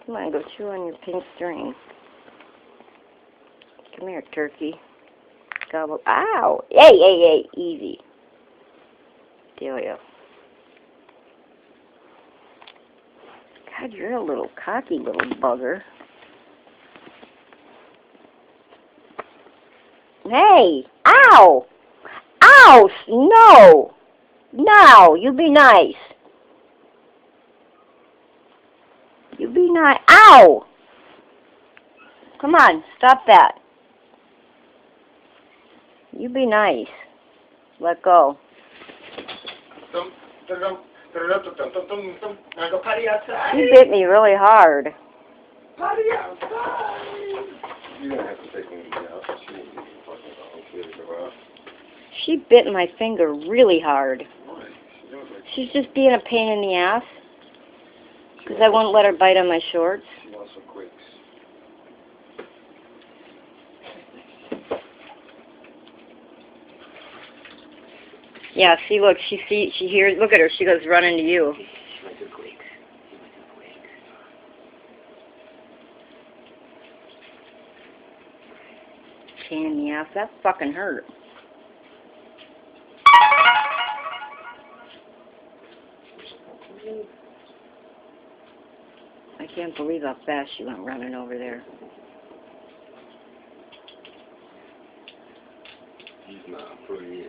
Come on, go chew on your pink string. Come here, turkey. Gobble. Ow! Hey, hey, hey, easy. Delia. God, you're a little cocky little bugger. Hey! Ow! Ow! No! No! You be nice. You be nice. Ow! Come on, stop that. You be nice. Let go. She bit me really hard. Potty outside! You don't have to take me out. She bit my finger really hard. She's just being a pain in the ass. Because I won't let her bite on my shorts. She wants some quicks. Yeah, see, look, she hears, look at her, she goes running to you. Pain in the ass, that fucking hurt. I can't believe how fast she went running over there. He's not pretty.